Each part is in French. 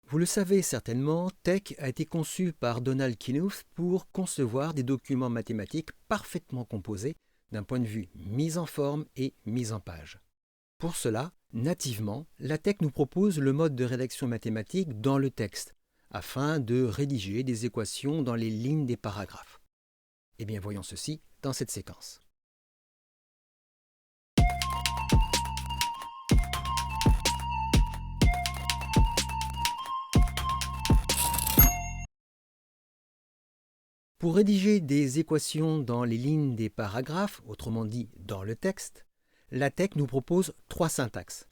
Vous le savez certainement, TeX a été conçu par Donald Knuth pour concevoir des documents mathématiques parfaitement composés d'un point de vue mise en forme et mise en page. Pour cela, nativement, la TeX nous propose le mode de rédaction mathématique dans le texte, afin de rédiger des équations dans les lignes des paragraphes. Eh bien, voyons ceci dans cette séquence. Pour rédiger des équations dans les lignes des paragraphes, autrement dit dans le texte, la TeX nous propose trois syntaxes.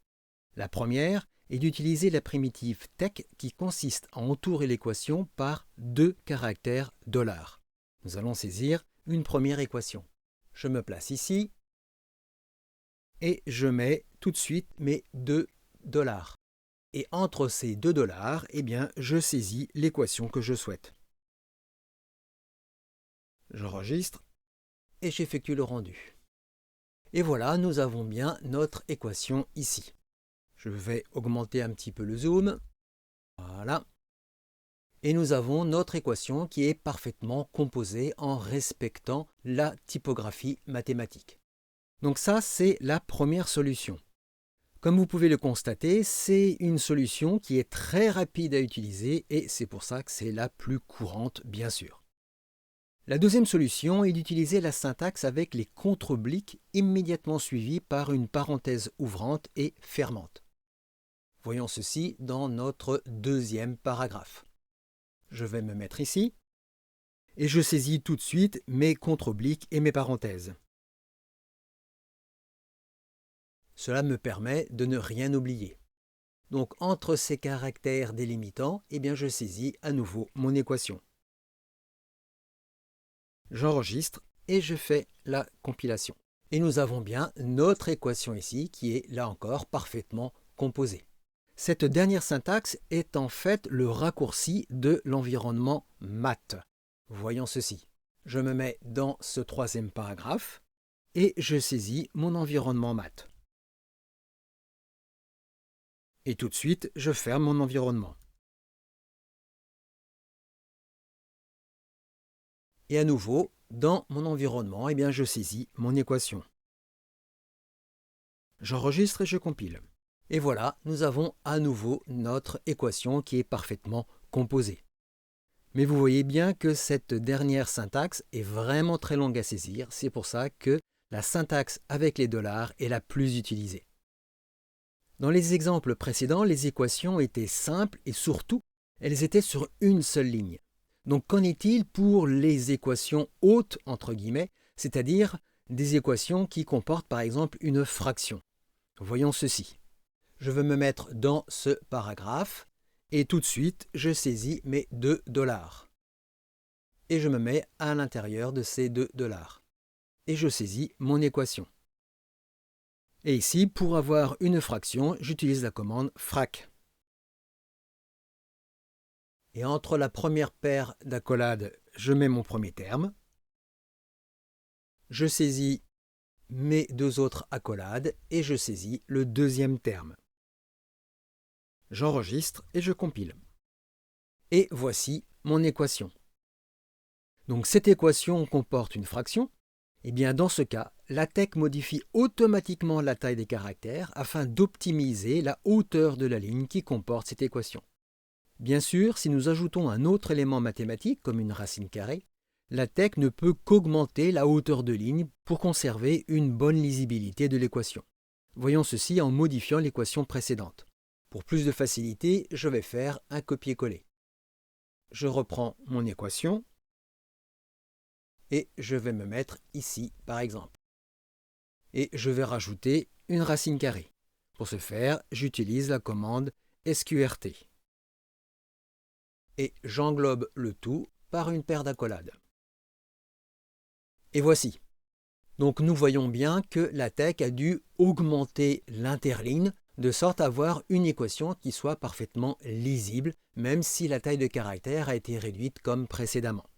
La première est d'utiliser la primitive TeX qui consiste à entourer l'équation par deux caractères $. Nous allons saisir une première équation. Je me place ici et je mets tout de suite mes $. Et entre ces $, eh bien, je saisis l'équation que je souhaite. J'enregistre et j'effectue le rendu. Et voilà, nous avons bien notre équation ici. Je vais augmenter un petit peu le zoom. Voilà. Et nous avons notre équation qui est parfaitement composée en respectant la typographie mathématique. Donc ça, c'est la première solution. Comme vous pouvez le constater, c'est une solution qui est très rapide à utiliser et c'est pour ça que c'est la plus courante, bien sûr. La deuxième solution est d'utiliser la syntaxe avec les contre-obliques immédiatement suivis par une parenthèse ouvrante et fermante. Voyons ceci dans notre deuxième paragraphe. Je vais me mettre ici et je saisis tout de suite mes contre-obliques et mes parenthèses. Cela me permet de ne rien oublier. Donc entre ces caractères délimitants, eh bien, je saisis à nouveau mon équation. J'enregistre et je fais la compilation. Et nous avons bien notre équation ici qui est là encore parfaitement composée. Cette dernière syntaxe est en fait le raccourci de l'environnement math. Voyons ceci. Je me mets dans ce troisième paragraphe et je saisis mon environnement math. Et tout de suite, je ferme mon environnement. Et à nouveau, dans mon environnement, eh bien, je saisis mon équation. J'enregistre et je compile. Et voilà, nous avons à nouveau notre équation qui est parfaitement composée. Mais vous voyez bien que cette dernière syntaxe est vraiment très longue à saisir, c'est pour ça que la syntaxe avec les $ est la plus utilisée. Dans les exemples précédents, les équations étaient simples et surtout, elles étaient sur une seule ligne. Donc qu'en est-il pour les équations hautes, entre guillemets, c'est-à-dire des équations qui comportent par exemple une fraction? Voyons ceci. Je vais me mettre dans ce paragraphe et tout de suite, je saisis mes $. Et je me mets à l'intérieur de ces $. Et je saisis mon équation. Et ici, pour avoir une fraction, j'utilise la commande frac. Et entre la première paire d'accolades, je mets mon premier terme. Je saisis mes deux autres accolades et je saisis le deuxième terme. J'enregistre et je compile. Et voici mon équation. Donc cette équation comporte une fraction. Et bien dans ce cas, la TeX modifie automatiquement la taille des caractères afin d'optimiser la hauteur de la ligne qui comporte cette équation. Bien sûr, si nous ajoutons un autre élément mathématique, comme une racine carrée, la TeX ne peut qu'augmenter la hauteur de ligne pour conserver une bonne lisibilité de l'équation. Voyons ceci en modifiant l'équation précédente. Pour plus de facilité, je vais faire un copier-coller. Je reprends mon équation et je vais me mettre ici, par exemple. Et je vais rajouter une racine carrée. Pour ce faire, j'utilise la commande sqrt. Et j'englobe le tout par une paire d'accolades. Et voici. Donc nous voyons bien que la TeX a dû augmenter l'interligne de sorte à avoir une équation qui soit parfaitement lisible, même si la taille de caractère a été réduite comme précédemment.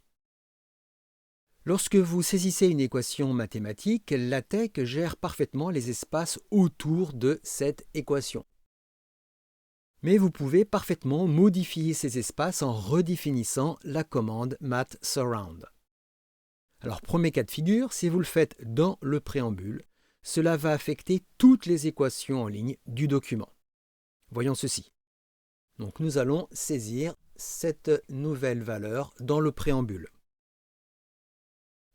Lorsque vous saisissez une équation mathématique, la TeX gère parfaitement les espaces autour de cette équation. Mais vous pouvez parfaitement modifier ces espaces en redéfinissant la commande mat_surround. Alors, premier cas de figure, si vous le faites dans le préambule, cela va affecter toutes les équations en ligne du document. Voyons ceci. Donc, nous allons saisir cette nouvelle valeur dans le préambule.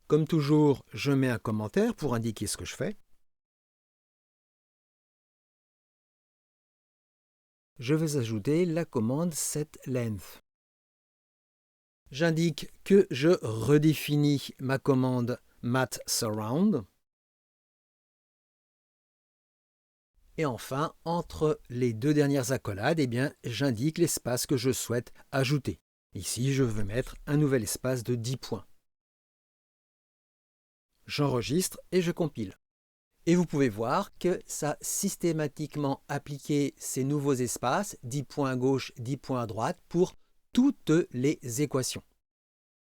Comme toujours, je mets un commentaire pour indiquer ce que je fais. Je vais ajouter la commande setLength. J'indique que je redéfinis ma commande mat_surround. Et enfin, entre les deux dernières accolades, j'indique l'espace que je souhaite ajouter. Ici, je veux mettre un nouvel espace de 10 points. J'enregistre et je compile. Et vous pouvez voir que ça a systématiquement appliqué ces nouveaux espaces, 10 points à gauche, 10 points à droite, pour toutes les équations.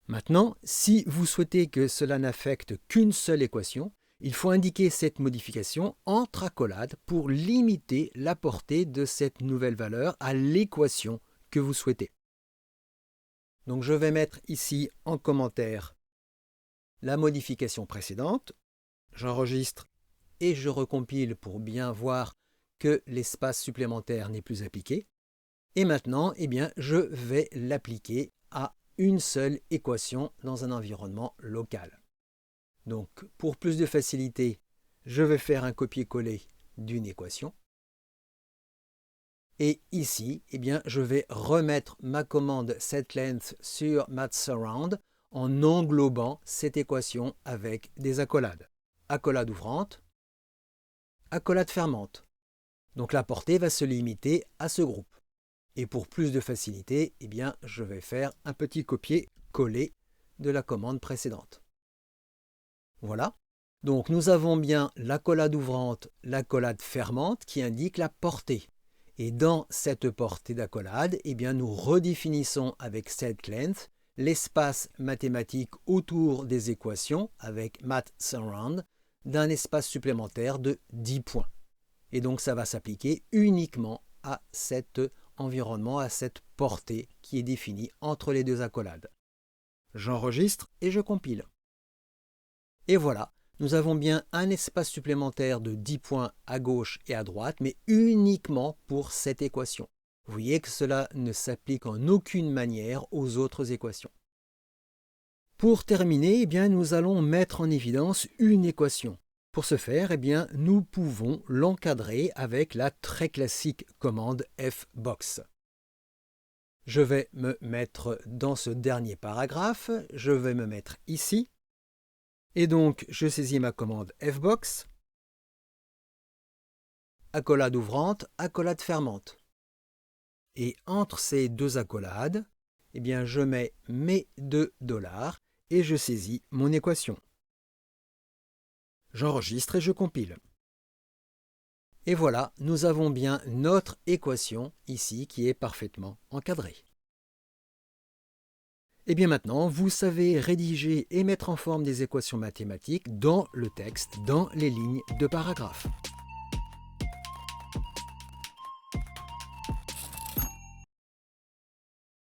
Maintenant, si vous souhaitez que cela n'affecte qu'une seule équation, il faut indiquer cette modification entre accolades pour limiter la portée de cette nouvelle valeur à l'équation que vous souhaitez. Donc je vais mettre ici en commentaire la modification précédente. J'enregistre et je recompile pour bien voir que l'espace supplémentaire n'est plus appliqué. Et maintenant, je vais l'appliquer à une seule équation dans un environnement local. Donc, pour plus de facilité, je vais faire un copier-coller d'une équation. Et ici, je vais remettre ma commande setLength sur mat_surround en englobant cette équation avec des accolades. Accolade ouvrante, accolade fermante. Donc la portée va se limiter à ce groupe. Et pour plus de facilité, je vais faire un petit copier-coller de la commande précédente. Voilà. Donc nous avons bien l'accolade ouvrante, l'accolade fermante qui indique la portée. Et dans cette portée d'accolade, nous redéfinissons avec setLength l'espace mathématique autour des équations avec mat_surround d'un espace supplémentaire de 10 points. Et donc ça va s'appliquer uniquement à cet environnement, à cette portée qui est définie entre les deux accolades. J'enregistre et je compile. Et voilà, nous avons bien un espace supplémentaire de 10 points à gauche et à droite, mais uniquement pour cette équation. Vous voyez que cela ne s'applique en aucune manière aux autres équations. Pour terminer, nous allons mettre en évidence une équation. Pour ce faire, nous pouvons l'encadrer avec la très classique commande fbox. Je vais me mettre dans ce dernier paragraphe, je vais me mettre ici. Et donc, je saisis ma commande fbox, accolade ouvrante, accolade fermante. Et entre ces deux accolades, je mets mes $2 et je saisis mon équation. J'enregistre et je compile. Et voilà, nous avons bien notre équation ici qui est parfaitement encadrée. Et bien maintenant, vous savez rédiger et mettre en forme des équations mathématiques dans le texte, dans les lignes de paragraphe.